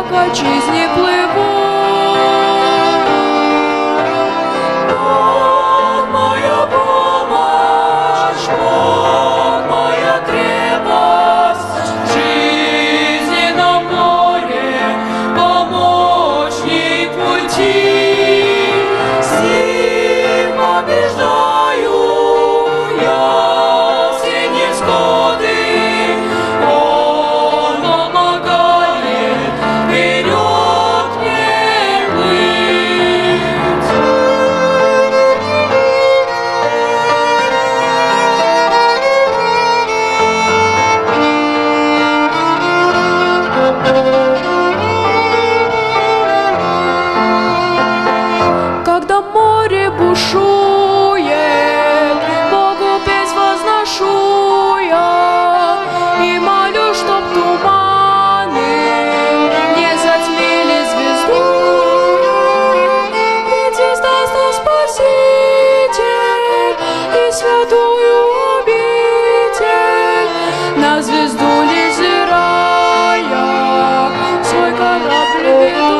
к отчизне плыву. Бог моя помощь, Бог моя крепость, в жизненном море помощник пути. С ним побеждаю я все невзгоды, Он помогает вперед мне плыть. Когда море бушует, Богу песнь возношу я и молю, чтоб туманы не затмили звезду. Ведь издаст нас Спаситель и святую обитель, на звезду не зирая, свой корабль веду.